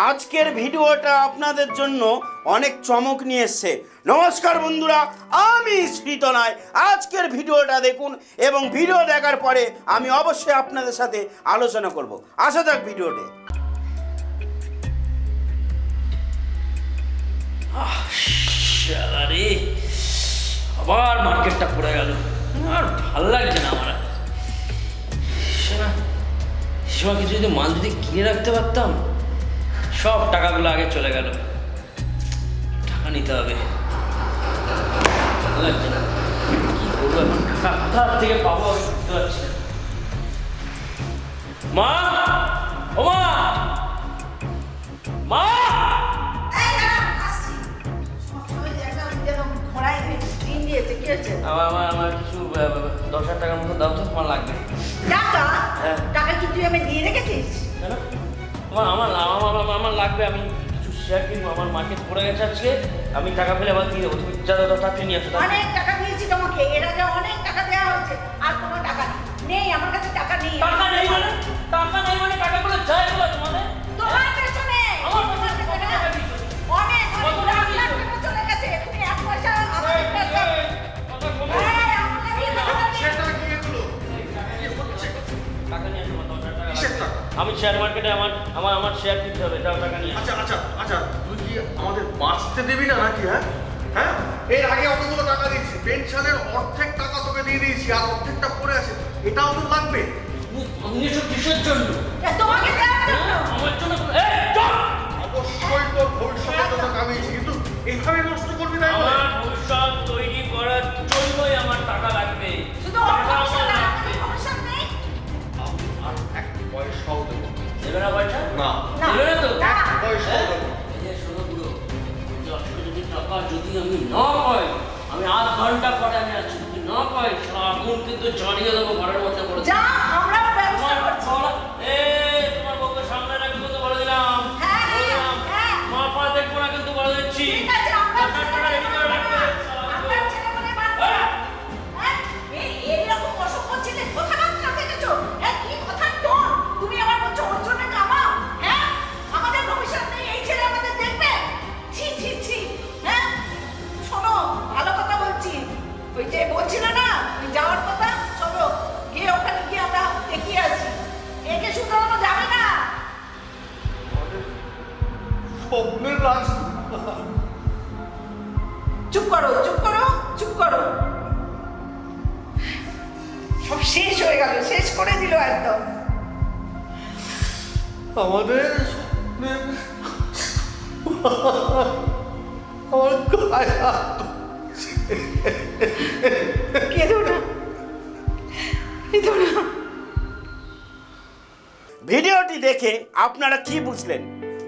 আজকের ভিডিওটা আপনাদের জন্য অনেক চমক নিয়ে এসেছে। নমস্কার বন্ধুরা, আমি শ্রীতনয়। আজকের ভিডিওটা দেখুন এবং ভিডিও দেখার পরে আমি অবশ্যই আপনাদের সাথে আলোচনা করব। আসা যাক ভিডিওতে। আবার মার্কেটটা পড়ে গেল, আর ভাল লাগছে না আমার। সীমা কিছু যদি মাল যদি কিনে রাখতে পারতাম, সব টাকাগুলো আগে চলে গেল। টাকা নিতে হবে, ভালো লাগছে না। কি করবো এখন, টাকা কোথা থেকে পাবো আমি বুঝতে পারছি না। মা, ও মা, মা, আমার কিছু 10,000 টাকার মতো দাও তো, আমার লাগবে। টাকা কি তুই আমি দিয়ে রেখেছিস? আমার লাগবে, আমি কিছু শেয়ার কিনবো। আমার মার্কেট পড়ে গেছে আজকে, আমি টাকা পেলে আবার দিয়ে দেবো। তুমি যা দাও তাড়াতাড়ি নিয়ে আসো। অনেক টাকা দিয়েছি তোমাকে, এর আগে অনেক টাকা দেওয়া হয়েছে, আর কোনো টাকা নেই আমার কাছে। টাকা নেই। টাকা নেই মানে? টাকা নেই মানে টাকাগুলো যায় কোথায় তোমাদের? তোমার পেছনে আমার পেছনে কত টাকা দিয়েছো? অনেক লাখ লাখ টাকা চলে গেছে। তুমি এক পয়সা আমাদের কাছে আমি শেয়ার মার্কেটে আমার শেয়ার কিনতে হবে। যাও টাকা নিয়ে। আচ্ছা, তুই কি আমাদের বাঁচতে দিবি না নাকি? হ্যাঁ, এর আগে অতগুলো টাকা দিয়েছি, পেনশনের অর্ধেক টাকা তোকে দিয়ে দিয়েছি, আর অর্ধেকটা পড়ে আছে, এটাও তো লাগবে। কিসের জন্য? তোমাকে দেওয়ার জন্য। আমার জন্য? অবশ্যই তোর ভবিষ্যতের জন্য কামিয়েছি, কিন্তু এইভাবে নষ্ট করবি না। আমার ভবিষ্যৎ তৈরি করার জন্যই আমার টাকা লাগবে। শুধু ভবিষ্যৎ নেই, আর এক পয়সাও দেবো দেবে না? পয়সা না, দেবে না তো? এক পয়সাও দেবো। শোনো বুড়ো, যদি টাকা যদি আমি না পাই, আমি 8 ঘন্টা পরে আমি আসছি। যদি না পাই, আগুন কিন্তু জ্বালিয়ে দেবো ঘরের মধ্যে পড়ে। যা, আমরাও ব্যবস্থা করছি। তোমার বউকে সামনে রাখবো কিন্তু বলে দিলাম। মা পা দেখবো না কিন্তু বলে দিচ্ছি। ঠিক আছে, আমরা ছেলে বলে বাদ। এইরকম অসভ্য ছেলে কথাবার্তা দেখেছো? কি কথার টোন! তুমি আবার বলছো ওর জন্য কামাও। আমাদের ভবিষ্যৎ নেই, এই ছেলে আমাদের দেখবে? ছি ছি ছি। শোনো, ভালো কথা বলছি। ওই যে বলছিল না ওই যাওয়ার কথা, চলো গিয়ে ওখানে গিয়ে আমরা দেখিয়ে আসি। একে শুধরানো যাবে না। স্বপ্নের রাজ। চুপ করো, চুপ করো, চুপ করো। সব শেষ হয়ে গেল, শেষ করে দিল একদম। আমাদের আমার গায়ে হাত। কেঁদো না, কেঁদো না। ভিডিওটি দেখে আপনারা কি বুঝলেন?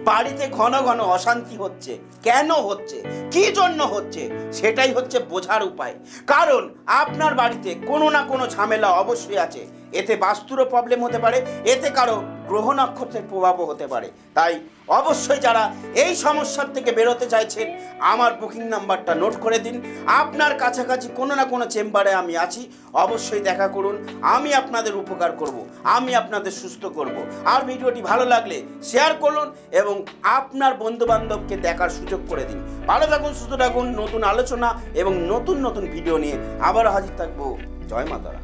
বাড়িতে ঘন ঘন অশান্তি হচ্ছে, কেন হচ্ছে, কি জন্য হচ্ছে, সেটাই হচ্ছে বোঝার উপায়। কারণ আপনার বাড়িতে কোনো না কোনো ঝামেলা অবশ্যই আছে। এতে বাস্তুরও প্রবলেম হতে পারে, এতে কারো গ্রহ নক্ষত্রের প্রভাবও হতে পারে। তাই অবশ্যই যারা এই সমস্যার থেকে বেরোতে চাইছেন, আমার বুকিং নাম্বারটা নোট করে দিন। আপনার কাছাকাছি কোনো না কোনো চেম্বারে আমি আছি, অবশ্যই দেখা করুন। আমি আপনাদের উপকার করব, আমি আপনাদের সুস্থ করব। আর ভিডিওটি ভালো লাগলে শেয়ার করুন এবং আপনার বন্ধুবান্ধবকে দেখার সুযোগ করে দিন। ভালো থাকুন, সুস্থ থাকুন। নতুন আলোচনা এবং নতুন ভিডিও নিয়ে আবারও হাজির থাকবো। জয় মাতারা।